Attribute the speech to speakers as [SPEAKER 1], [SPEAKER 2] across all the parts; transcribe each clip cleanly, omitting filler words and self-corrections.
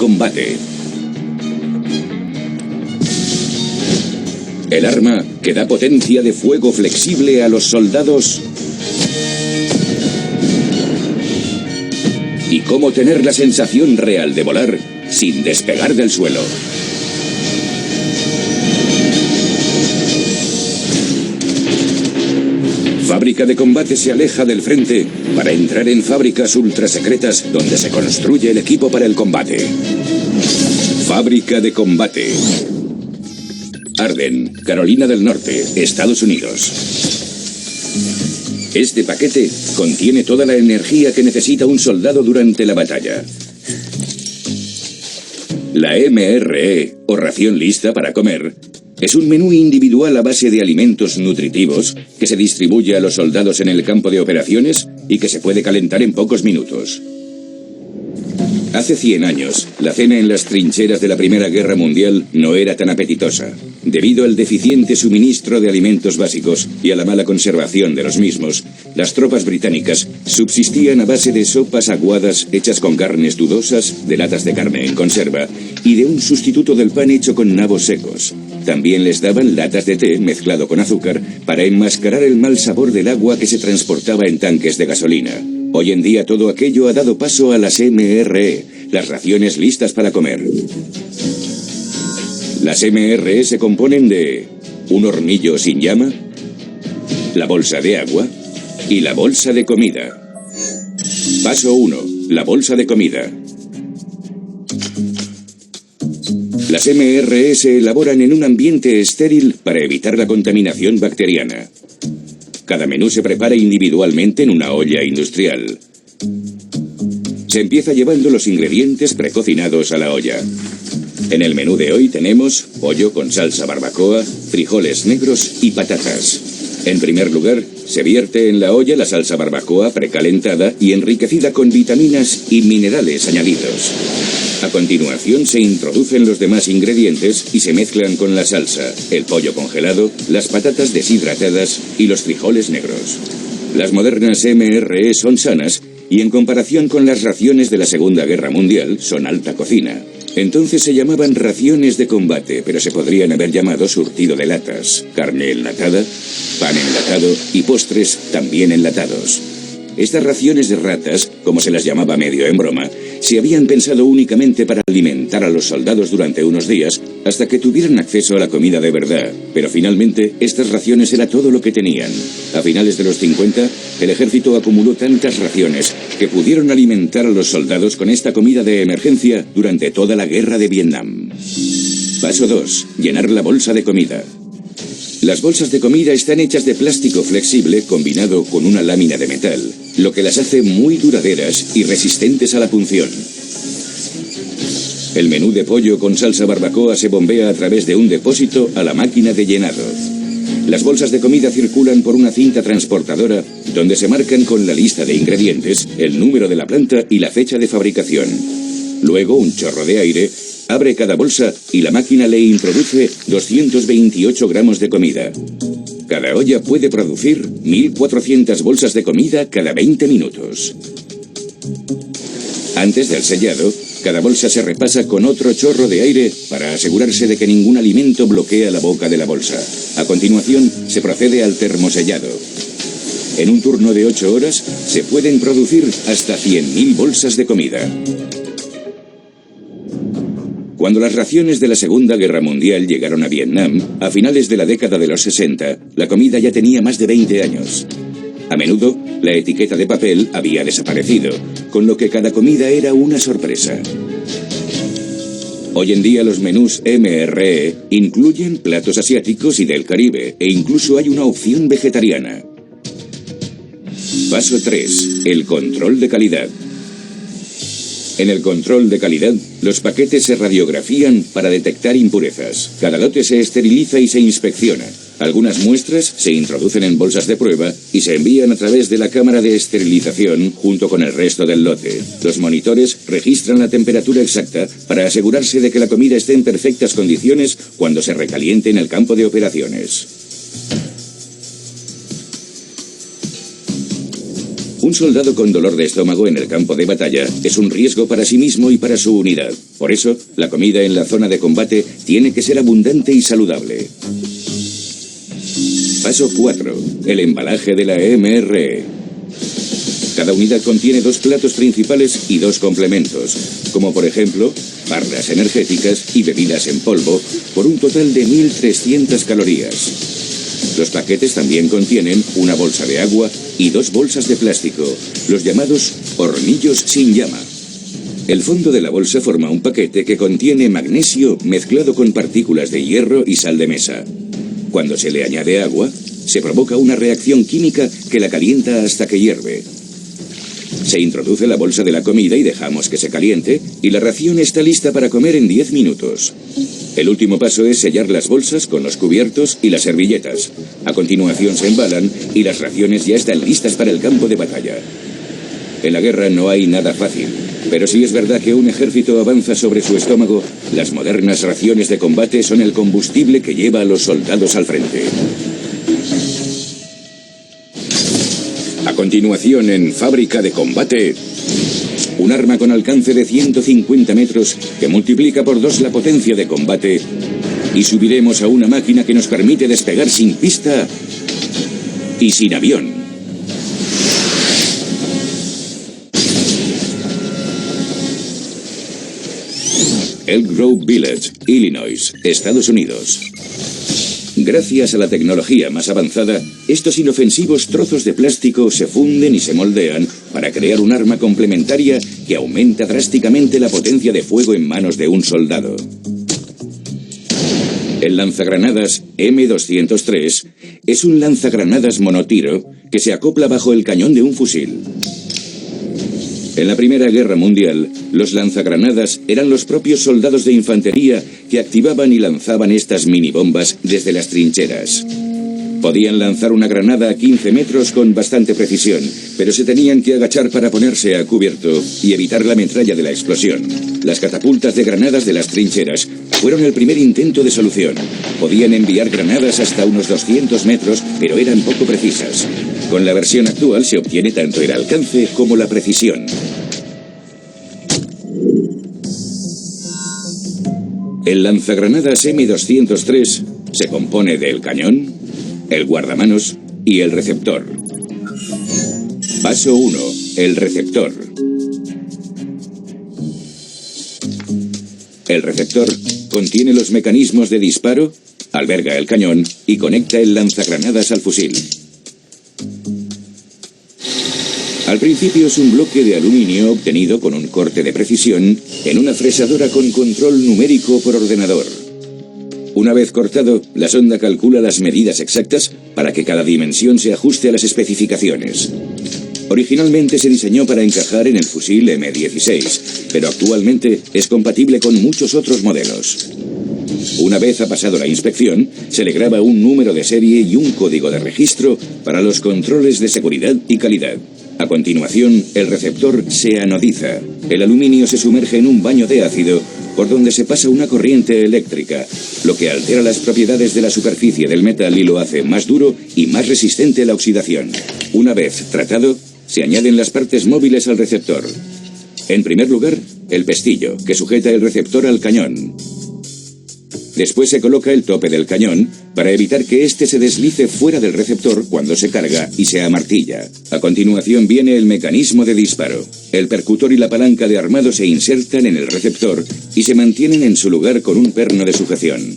[SPEAKER 1] combate. El arma que da potencia de fuego flexible a los soldados y cómo tener la sensación real de volar sin despegar del suelo. Fábrica de Combate se aleja del frente para entrar en fábricas ultrasecretas donde se construye el equipo para el combate. Fábrica de Combate. Arden, Carolina del Norte, Estados Unidos. Este paquete contiene toda la energía que necesita un soldado durante la batalla. La MRE, o ración lista para comer, es un menú individual a base de alimentos nutritivos que se distribuye a los soldados en el campo de operaciones y que se puede calentar en pocos minutos. Hace 100 años, la cena en las trincheras de la Primera Guerra Mundial no era tan apetitosa, debido al deficiente suministro de alimentos básicos y a la mala conservación de los mismos. Las tropas británicas subsistían a base de sopas aguadas hechas con carnes dudosas, de latas de carne en conserva y de un sustituto del pan hecho con nabos secos. También les daban latas de té mezclado con azúcar para enmascarar el mal sabor del agua que se transportaba en tanques de gasolina. Hoy en día todo aquello ha dado paso a las MRE, las raciones listas para comer. Las MRE se componen de un hornillo sin llama, la bolsa de agua y la bolsa de comida. Paso 1. La bolsa de comida. Las MRE se elaboran en un ambiente estéril para evitar la contaminación bacteriana. Cada menú se prepara individualmente en una olla industrial. Se empieza llevando los ingredientes precocinados a la olla. En el menú de hoy tenemos pollo con salsa barbacoa, frijoles negros y patatas. En primer lugar, se vierte en la olla la salsa barbacoa precalentada y enriquecida con vitaminas y minerales añadidos. A continuación se introducen los demás ingredientes y se mezclan con la salsa, el pollo congelado, las patatas deshidratadas y los frijoles negros. Las modernas MRE son sanas y en comparación con las raciones de la Segunda Guerra Mundial son alta cocina. Entonces se llamaban raciones de combate, pero se podrían haber llamado surtido de latas, carne enlatada, pan enlatado y postres también enlatados. Estas raciones de ratas, como se las llamaba medio en broma, se habían pensado únicamente para alimentar a los soldados durante unos días hasta que tuvieran acceso a la comida de verdad. Pero finalmente, estas raciones era todo lo que tenían. A finales de los 50, el ejército acumuló tantas raciones que pudieron alimentar a los soldados con esta comida de emergencia durante toda la guerra de Vietnam. Paso 2. Llenar la bolsa de comida. Las bolsas de comida están hechas de plástico flexible combinado con una lámina de metal, lo que las hace muy duraderas y resistentes a la punción. El menú de pollo con salsa barbacoa se bombea a través de un depósito a la máquina de llenado. Las bolsas de comida circulan por una cinta transportadora donde se marcan con la lista de ingredientes, el número de la planta y la fecha de fabricación. Luego un chorro de aire abre cada bolsa y la máquina le introduce 228 gramos de comida. Cada olla puede producir 1.400 bolsas de comida cada 20 minutos. Antes del sellado, cada bolsa se repasa con otro chorro de aire para asegurarse de que ningún alimento bloquea la boca de la bolsa. A continuación, se procede al termosellado. En un turno de 8 horas, se pueden producir hasta 100.000 bolsas de comida. Cuando las raciones de la Segunda Guerra Mundial llegaron a Vietnam, a finales de la década de los 60, la comida ya tenía más de 20 años. A menudo, la etiqueta de papel había desaparecido, con lo que cada comida era una sorpresa. Hoy en día los menús MRE incluyen platos asiáticos y del Caribe, e incluso hay una opción vegetariana. Paso 3. El control de calidad. En el control de calidad, los paquetes se radiografían para detectar impurezas. Cada lote se esteriliza y se inspecciona. Algunas muestras se introducen en bolsas de prueba y se envían a través de la cámara de esterilización junto con el resto del lote. Los monitores registran la temperatura exacta para asegurarse de que la comida esté en perfectas condiciones cuando se recaliente en el campo de operaciones. Un soldado con dolor de estómago en el campo de batalla es un riesgo para sí mismo y para su unidad. Por eso, la comida en la zona de combate tiene que ser abundante y saludable. Paso 4. El embalaje de la MRE. Cada unidad contiene 2 platos principales y 2 complementos, como por ejemplo, barras energéticas y bebidas en polvo, por un total de 1.300 calorías. Los paquetes también contienen una bolsa de agua y 2 bolsas de plástico, los llamados hornillos sin llama. El fondo de la bolsa forma un paquete que contiene magnesio mezclado con partículas de hierro y sal de mesa. Cuando se le añade agua, se provoca una reacción química que la calienta hasta que hierve. Se introduce la bolsa de la comida y dejamos que se caliente, y la ración está lista para comer en 10 minutos. El último paso es sellar las bolsas con los cubiertos y las servilletas. A continuación se embalan y las raciones ya están listas para el campo de batalla. En la guerra no hay nada fácil, pero si es verdad que un ejército avanza sobre su estómago, las modernas raciones de combate son el combustible que lleva a los soldados al frente. A continuación, en Fábrica de Combate, un arma con alcance de 150 metros que multiplica por 2 la potencia de combate, y subiremos a una máquina que nos permite despegar sin pista y sin avión. Elk Grove Village, Illinois, Estados Unidos. Gracias a la tecnología más avanzada, estos inofensivos trozos de plástico se funden y se moldean para crear un arma complementaria que aumenta drásticamente la potencia de fuego en manos de un soldado. El lanzagranadas M203 es un lanzagranadas monotiro que se acopla bajo el cañón de un fusil. En la Primera Guerra Mundial, los lanzagranadas eran los propios soldados de infantería que activaban y lanzaban estas minibombas desde las trincheras. Podían lanzar una granada a 15 metros con bastante precisión, pero se tenían que agachar para ponerse a cubierto y evitar la metralla de la explosión. Las catapultas de granadas de las trincheras fueron el primer intento de solución. Podían enviar granadas hasta unos 200 metros, pero eran poco precisas. Con la versión actual se obtiene tanto el alcance como la precisión. El lanzagranadas M203 se compone del cañón, el guardamanos y el receptor. Paso 1. El receptor. El receptor contiene los mecanismos de disparo, alberga el cañón y conecta el lanzagranadas al fusil. Al principio es un bloque de aluminio obtenido con un corte de precisión en una fresadora con control numérico por ordenador. Una vez cortado, la sonda calcula las medidas exactas para que cada dimensión se ajuste a las especificaciones. Originalmente se diseñó para encajar en el fusil M16, pero actualmente es compatible con muchos otros modelos. Una vez ha pasado la inspección, se le graba un número de serie y un código de registro para los controles de seguridad y calidad. A continuación, el receptor se anodiza. El aluminio se sumerge en un baño de ácido por donde se pasa una corriente eléctrica, lo que altera las propiedades de la superficie del metal y lo hace más duro y más resistente a la oxidación. Una vez tratado, se añaden las partes móviles al receptor. En primer lugar, el pestillo, que sujeta el receptor al cañón. Después se coloca el tope del cañón para evitar que éste se deslice fuera del receptor cuando se carga y se amartilla. A continuación viene el mecanismo de disparo. El percutor y la palanca de armado se insertan en el receptor y se mantienen en su lugar con un perno de sujeción.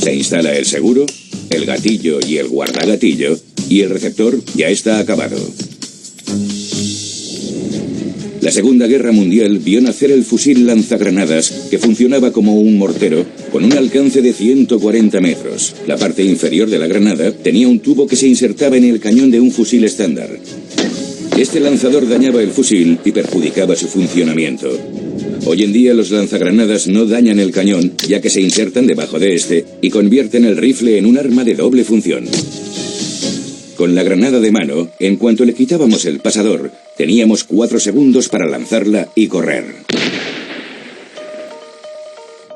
[SPEAKER 1] Se instala el seguro, el gatillo y el guardagatillo y el receptor ya está acabado. La Segunda Guerra Mundial vio nacer el fusil lanzagranadas, que funcionaba como un mortero, con un alcance de 140 metros. La parte inferior de la granada tenía un tubo que se insertaba en el cañón de un fusil estándar. Este lanzador dañaba el fusil y perjudicaba su funcionamiento. Hoy en día los lanzagranadas no dañan el cañón, ya que se insertan debajo de este y convierten el rifle en un arma de doble función. Con la granada de mano, en cuanto le quitábamos el pasador, teníamos 4 segundos para lanzarla y correr.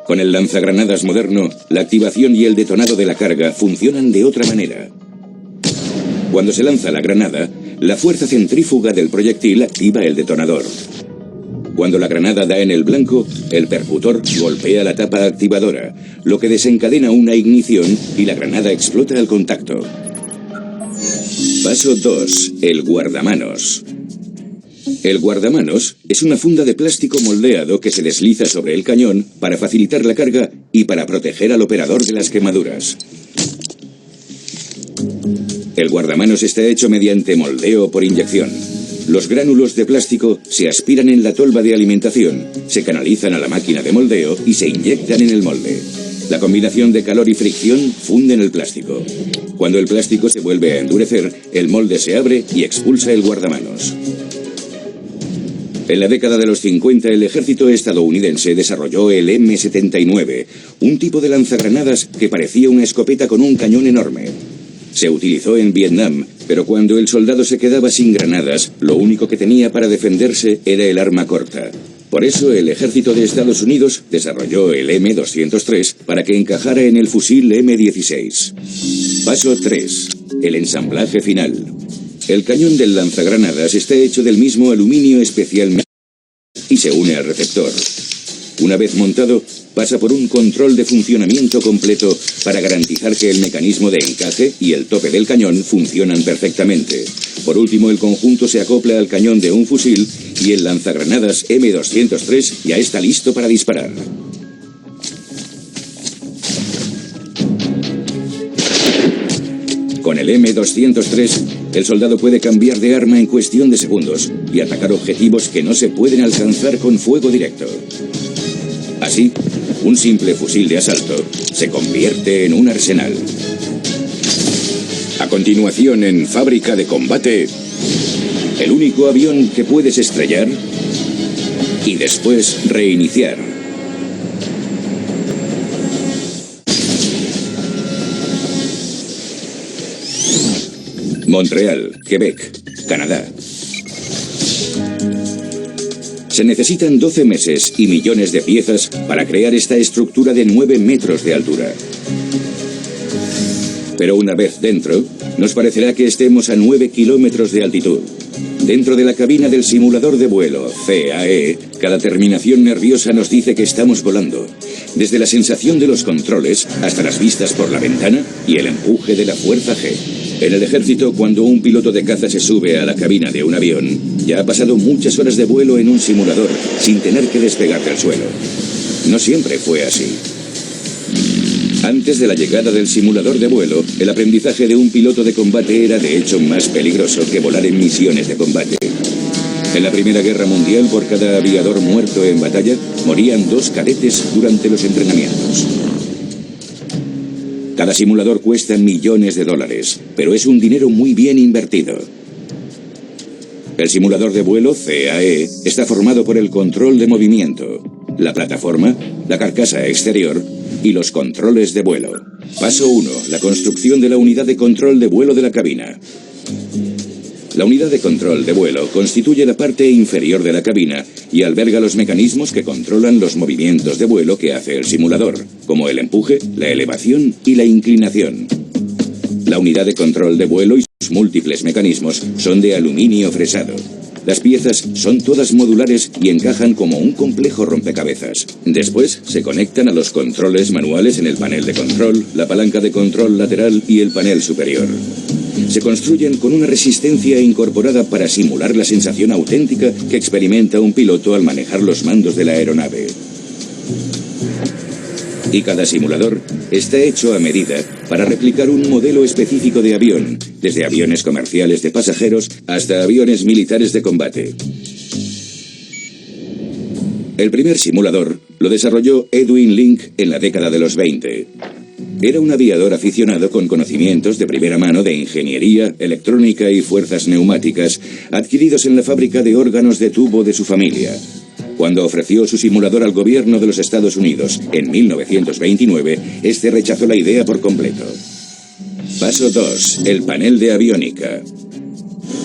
[SPEAKER 1] Con el lanzagranadas moderno, la activación y el detonado de la carga funcionan de otra manera. Cuando se lanza la granada, La fuerza centrífuga del proyectil activa el detonador. Cuando la granada da en el blanco, el percutor golpea la tapa activadora, lo que desencadena una ignición y la granada explota al contacto. Paso 2. El guardamanos. El guardamanos es una funda de plástico moldeado que se desliza sobre el cañón para facilitar la carga y para proteger al operador de las quemaduras. El guardamanos está hecho mediante moldeo por inyección. Los gránulos de plástico se aspiran en la tolva de alimentación, se canalizan a la máquina de moldeo y se inyectan en el molde. La combinación de calor y fricción funden el plástico. Cuando el plástico se vuelve a endurecer, el molde se abre y expulsa el guardamanos. En la década de los 50, el ejército estadounidense desarrolló el M79, un tipo de lanzagranadas que parecía una escopeta con un cañón enorme. Se utilizó en Vietnam, pero cuando el soldado se quedaba sin granadas, lo único que tenía para defenderse era el arma corta. Por eso el ejército de Estados Unidos desarrolló el M203 para que encajara en el fusil M16. Paso 3. El ensamblaje final. El cañón del lanzagranadas está hecho del mismo aluminio especialmente y se une al receptor. Una vez montado, pasa por un control de funcionamiento completo para garantizar que el mecanismo de encaje y el tope del cañón funcionan perfectamente. Por último, el conjunto se acopla al cañón de un fusil y el lanzagranadas M203 ya está listo para disparar. Con el M203, el soldado puede cambiar de arma en cuestión de segundos y atacar objetivos que no se pueden alcanzar con fuego directo. Así, un simple fusil de asalto se convierte en un arsenal. A continuación, en Fábrica de Combate, el único avión que puedes estrellar y después reiniciar. Montreal, Quebec, Canadá. Se necesitan 12 meses y millones de piezas para crear esta estructura de 9 metros de altura. Pero una vez dentro, nos parecerá que estemos a 9 kilómetros de altitud. Dentro de la cabina del simulador de vuelo, CAE, cada terminación nerviosa nos dice que estamos volando. Desde la sensación de los controles hasta las vistas por la ventana y el empuje de la fuerza G. En el ejército, cuando un piloto de caza se sube a la cabina de un avión, ya ha pasado muchas horas de vuelo en un simulador sin tener que despegar del suelo. No siempre fue así. Antes de la llegada del simulador de vuelo, el aprendizaje de un piloto de combate era de hecho más peligroso que volar en misiones de combate. En la Primera Guerra Mundial, por cada aviador muerto en batalla, morían 2 cadetes durante los entrenamientos. Cada simulador cuesta millones de dólares, pero es un dinero muy bien invertido. El simulador de vuelo, CAE, está formado por el control de movimiento, la plataforma, la carcasa exterior y los controles de vuelo. Paso 1. La construcción de la unidad de control de vuelo de la cabina. La unidad de control de vuelo constituye la parte inferior de la cabina y alberga los mecanismos que controlan los movimientos de vuelo que hace el simulador, como el empuje, la elevación y la inclinación. La unidad de control de vuelo y sus múltiples mecanismos son de aluminio fresado. Las piezas son todas modulares y encajan como un complejo rompecabezas. Después se conectan a los controles manuales en el panel de control, la palanca de control lateral y el panel superior. Se construyen con una resistencia incorporada para simular la sensación auténtica que experimenta un piloto al manejar los mandos de la aeronave. Y cada simulador está hecho a medida para replicar un modelo específico de avión, desde aviones comerciales de pasajeros hasta aviones militares de combate. El primer simulador lo desarrolló Edwin Link en la década de los 20. Era un aviador aficionado con conocimientos de primera mano de ingeniería, electrónica y fuerzas neumáticas adquiridos en la fábrica de órganos de tubo de su familia. Cuando ofreció su simulador al gobierno de los Estados Unidos en 1929, este rechazó la idea por completo. Paso 2. El panel de aviónica.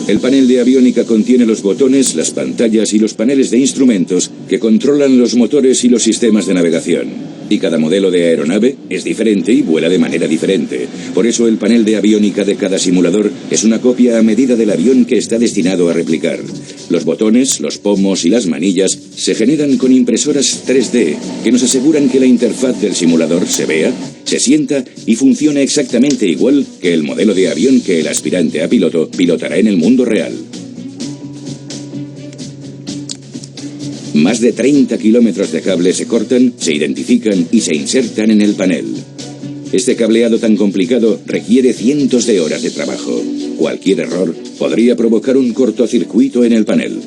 [SPEAKER 1] El panel de aviónica contiene los botones, las pantallas y los paneles de instrumentos que controlan los motores y los sistemas de navegación. Y cada modelo de aeronave es diferente y vuela de manera diferente. Por eso el panel de aviónica de cada simulador es una copia a medida del avión que está destinado a replicar. Los botones, los pomos y las manillas se generan con impresoras 3D que nos aseguran que la interfaz del simulador se vea, se sienta y funcione exactamente igual que el modelo de avión que el aspirante a piloto pilotará en el mundo real. Más de 30 kilómetros de cable se cortan, se identifican y se insertan en el panel. Este cableado tan complicado requiere cientos de horas de trabajo. Cualquier error podría provocar un cortocircuito en el panel.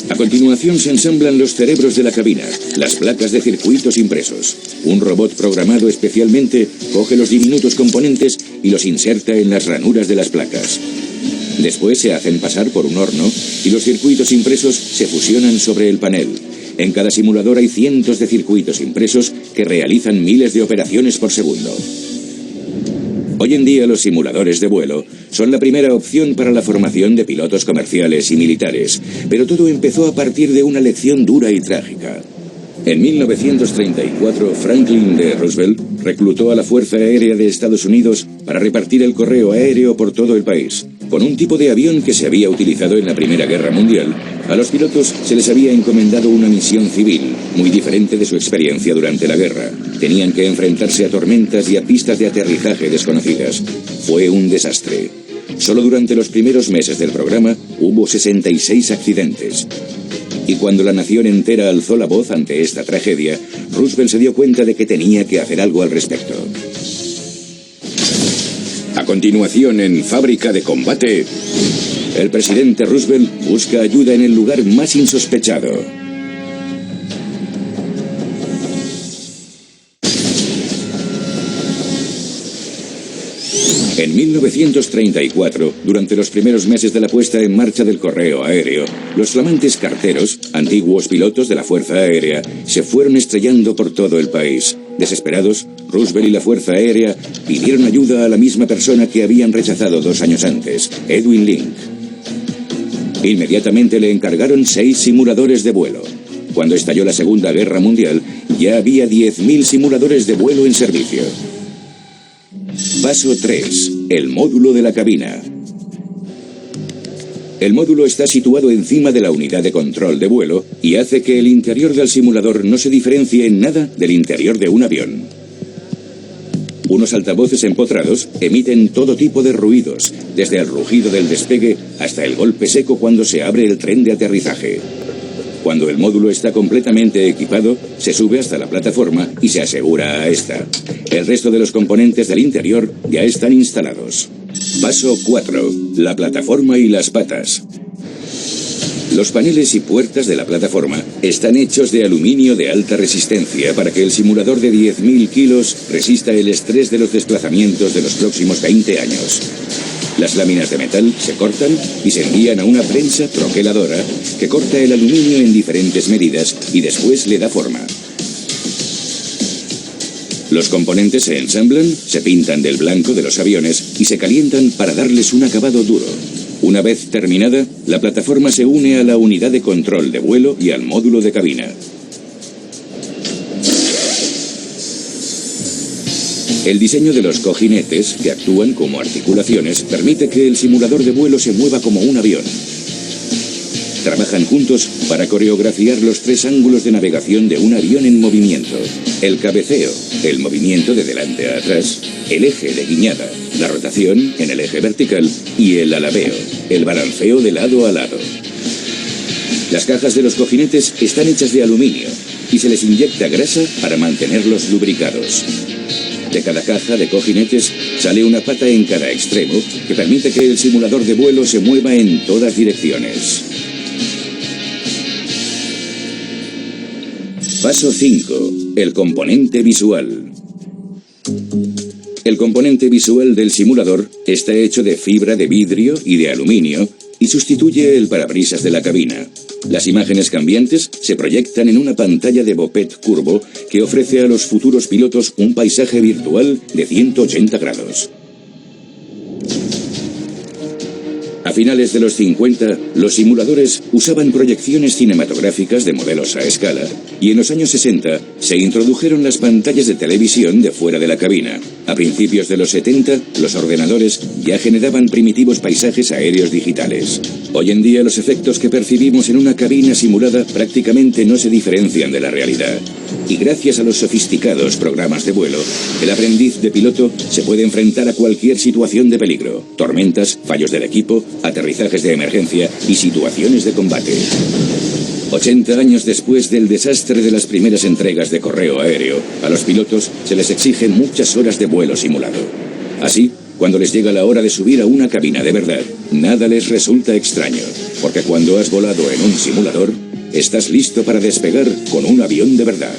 [SPEAKER 1] A continuación se ensamblan los cerebros de la cabina, las placas de circuitos impresos. Un robot programado especialmente coge los diminutos componentes y los inserta en las ranuras de las placas. Después se hacen pasar por un horno y los circuitos impresos se fusionan sobre el panel. En cada simulador hay cientos de circuitos impresos que realizan miles de operaciones por segundo. Hoy en día los simuladores de vuelo son la primera opción para la formación de pilotos comerciales y militares, pero todo empezó a partir de una lección dura y trágica. En 1934, Franklin D. Roosevelt reclutó a la Fuerza Aérea de Estados Unidos para repartir el correo aéreo por todo el país. Con un tipo de avión que se había utilizado en la Primera Guerra Mundial, a los pilotos se les había encomendado una misión civil, muy diferente de su experiencia durante la guerra. Tenían que enfrentarse a tormentas y a pistas de aterrizaje desconocidas. Fue un desastre. Solo durante los primeros meses del programa hubo 66 accidentes. Y cuando la nación entera alzó la voz ante esta tragedia, Roosevelt se dio cuenta de que tenía que hacer algo al respecto. A continuación, en Fábrica de Combate, el presidente Roosevelt busca ayuda en el lugar más insospechado. En 1934, durante los primeros meses de la puesta en marcha del correo aéreo, los flamantes carteros, antiguos pilotos de la Fuerza Aérea, se fueron estrellando por todo el país. Desesperados, Roosevelt y la Fuerza Aérea pidieron ayuda a la misma persona que habían rechazado 2 años antes, Edwin Link. Inmediatamente le encargaron 6 simuladores de vuelo. Cuando estalló la Segunda Guerra Mundial, ya había 10.000 simuladores de vuelo en servicio. Paso 3. El módulo de la cabina. El módulo está situado encima de la unidad de control de vuelo y hace que el interior del simulador no se diferencie en nada del interior de un avión. Unos altavoces empotrados emiten todo tipo de ruidos, desde el rugido del despegue hasta el golpe seco cuando se abre el tren de aterrizaje. Cuando el módulo está completamente equipado, se sube hasta la plataforma y se asegura a esta. El resto de los componentes del interior ya están instalados. Paso 4. La plataforma y las patas. Los paneles y puertas de la plataforma están hechos de aluminio de alta resistencia para que el simulador de 10.000 kilos resista el estrés de los desplazamientos de los próximos 20 años. Las láminas de metal se cortan y se envían a una prensa troqueladora que corta el aluminio en diferentes medidas y después le da forma. Los componentes se ensamblan, se pintan del blanco de los aviones y se calientan para darles un acabado duro. Una vez terminada, la plataforma se une a la unidad de control de vuelo y al módulo de cabina. El diseño de los cojinetes, que actúan como articulaciones, permite que el simulador de vuelo se mueva como un avión. Trabajan juntos para coreografiar los 3 ángulos de navegación de un avión en movimiento: el cabeceo, el movimiento de delante a atrás, el eje de guiñada, la rotación en el eje vertical y el alabeo, el balanceo de lado a lado. Las cajas de los cojinetes están hechas de aluminio y se les inyecta grasa para mantenerlos lubricados. De cada caja de cojinetes sale una pata en cada extremo que permite que el simulador de vuelo se mueva en todas direcciones. Paso 5. El componente visual. El componente visual del simulador está hecho de fibra de vidrio y de aluminio y sustituye el parabrisas de la cabina. Las imágenes cambiantes se proyectan en una pantalla de bopet curvo que ofrece a los futuros pilotos un paisaje virtual de 180 grados. A finales de los 50, los simuladores usaban proyecciones cinematográficas de modelos a escala, y en los años 60 se introdujeron las pantallas de televisión de fuera de la cabina. A principios de los 70, los ordenadores ya generaban primitivos paisajes aéreos digitales. Hoy en día los efectos que percibimos en una cabina simulada prácticamente no se diferencian de la realidad. Y gracias a los sofisticados programas de vuelo, el aprendiz de piloto se puede enfrentar a cualquier situación de peligro: tormentas, fallos del equipo, aterrizajes de emergencia y situaciones de combate. 80 años después del desastre de las primeras entregas de correo aéreo, a los pilotos se les exigen muchas horas de vuelo simulado. Así, cuando les llega la hora de subir a una cabina de verdad, nada les resulta extraño, porque cuando has volado en un simulador, estás listo para despegar con un avión de verdad.